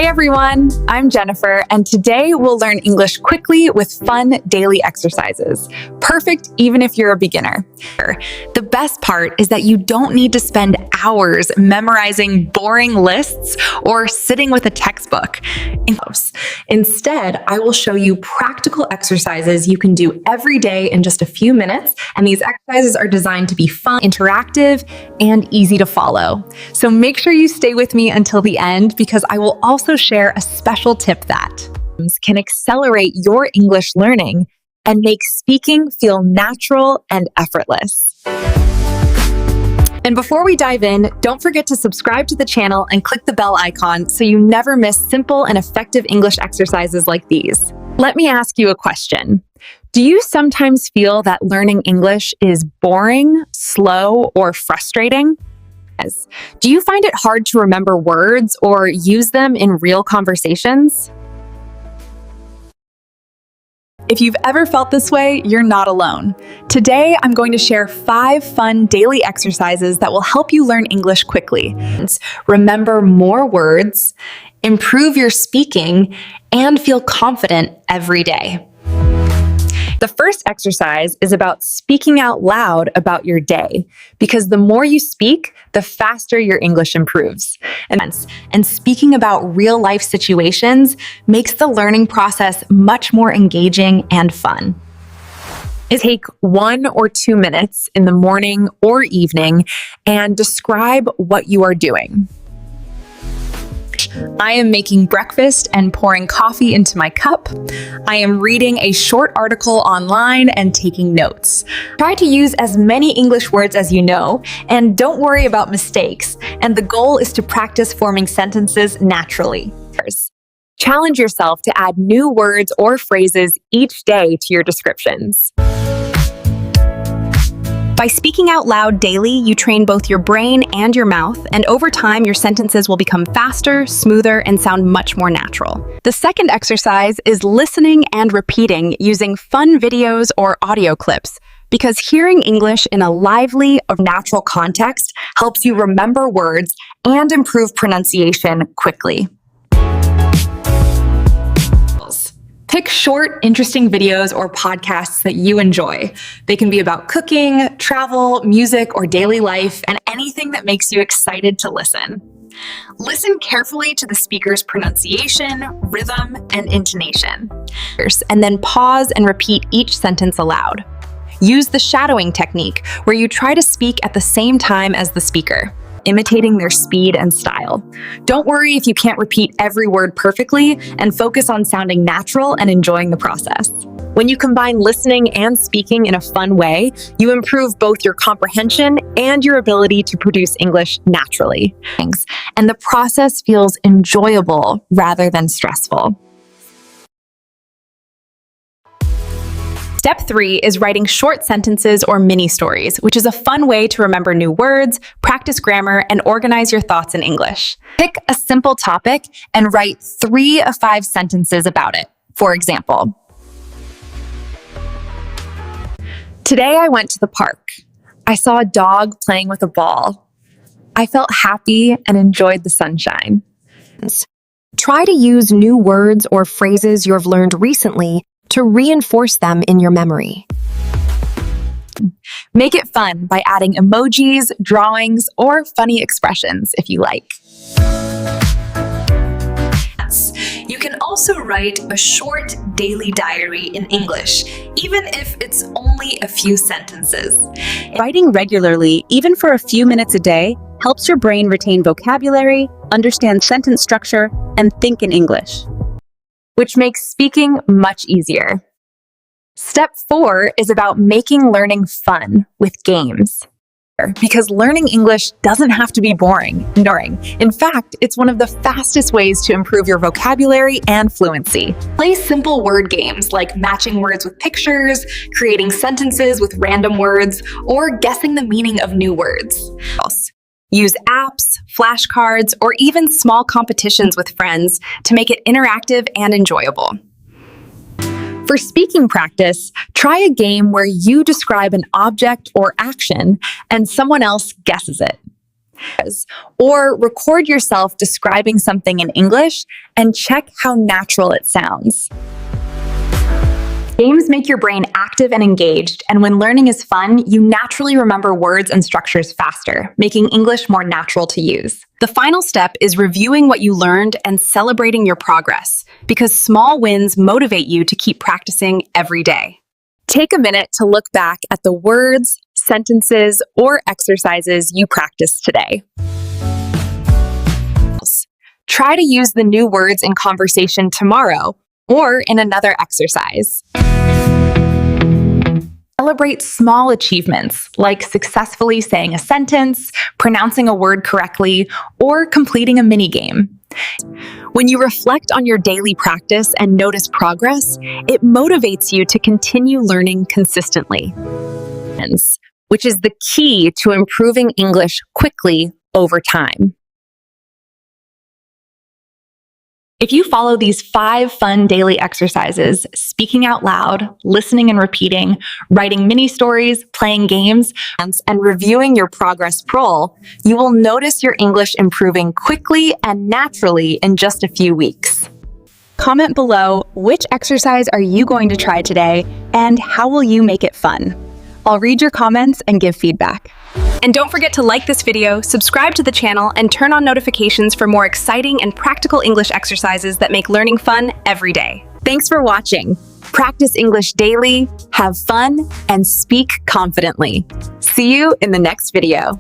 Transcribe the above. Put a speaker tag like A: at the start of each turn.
A: Hey everyone, I'm Jennifer, and today we'll learn English quickly with fun daily exercises. Perfect even if you're a beginner. The best part is that you don't need to spend hours memorizing boring lists or sitting with a textbook. Instead, I will show you practical exercises you can do every day in just a few minutes, and these exercises are designed to be fun, interactive, and easy to follow. So make sure you stay with me until the end because I will also share a special tip that can accelerate your English learning and make speaking feel natural and effortless. And before we dive in, don't forget to subscribe to the channel and click the bell icon so you never miss simple and effective English exercises like these. Let me ask you a question. Do you sometimes feel that learning English is boring, slow, or frustrating? Do you find it hard to remember words or use them in real conversations? If you've ever felt this way, you're not alone. Today, I'm going to share 5 fun daily exercises that will help you learn English quickly, remember more words, improve your speaking, and feel confident every day. The first exercise is about speaking out loud about your day, because the more you speak, the faster your English improves. And speaking about real-life situations makes the learning process much more engaging and fun. Take 1 or 2 minutes in the morning or evening and describe what you are doing. I am making breakfast and pouring coffee into my cup. I am reading a short article online and taking notes. Try to use as many English words as you know, and don't worry about mistakes. And the goal is to practice forming sentences naturally. Challenge yourself to add new words or phrases each day to your descriptions. By speaking out loud daily, you train both your brain and your mouth, and over time, your sentences will become faster, smoother, and sound much more natural. The second exercise is listening and repeating using fun videos or audio clips, because hearing English in a lively or natural context helps you remember words and improve pronunciation quickly. Pick short, interesting videos or podcasts that you enjoy. They can be about cooking, travel, music, or daily life, and anything that makes you excited to listen. Listen carefully to the speaker's pronunciation, rhythm, and intonation. And then pause and repeat each sentence aloud. Use the shadowing technique, where you try to speak at the same time as the speaker, imitating their speed and style. Don't worry if you can't repeat every word perfectly, and focus on sounding natural and enjoying the process. When you combine listening and speaking in a fun way, you improve both your comprehension and your ability to produce English naturally. And the process feels enjoyable rather than stressful. Step 3 is writing short sentences or mini stories, which is a fun way to remember new words, practice grammar, and organize your thoughts in English. Pick a simple topic and write 3 of 5 sentences about it. For example, today I went to the park. I saw a dog playing with a ball. I felt happy and enjoyed the sunshine. Try to use new words or phrases you have learned recently to reinforce them in your memory. Make it fun by adding emojis, drawings, or funny expressions if you like. You can also write a short daily diary in English, even if it's only a few sentences.
B: Writing regularly, even for a few minutes a day, helps your brain retain vocabulary, understand sentence structure, and think in English,
A: which makes speaking much easier. Step 4 is about making learning fun with games. Because learning English doesn't have to be boring. In fact, it's one of the fastest ways to improve your vocabulary and fluency. Play simple word games like matching words with pictures, creating sentences with random words, or guessing the meaning of new words. Use apps, flashcards, or even small competitions with friends to make it interactive and enjoyable. For speaking practice, try a game where you describe an object or action and someone else guesses it. Or record yourself describing something in English and check how natural it sounds. Games make your brain active and engaged, and when learning is fun, you naturally remember words and structures faster, making English more natural to use.
B: The final step is reviewing what you learned and celebrating your progress, because small wins motivate you to keep practicing every day.
A: Take a minute to look back at the words, sentences, or exercises you practiced today. Try to use the new words in conversation tomorrow or in another exercise. Celebrate small achievements like successfully saying a sentence, pronouncing a word correctly, or completing a mini game. When you reflect on your daily practice and notice progress, it motivates you to continue learning consistently, which is the key to improving English quickly over time. If you follow these 5 fun daily exercises, speaking out loud, listening and repeating, writing mini stories, playing games, and reviewing your progress scroll, you will notice your English improving quickly and naturally in just a few weeks.
B: Comment below, which exercise are you going to try today, and how will you make it fun? I'll read your comments and give feedback. And don't forget to like this video, subscribe to the channel, and turn on notifications for more exciting and practical English exercises that make learning fun every day.
A: Thanks for watching. Practice English daily, have fun, and speak confidently. See you in the next video.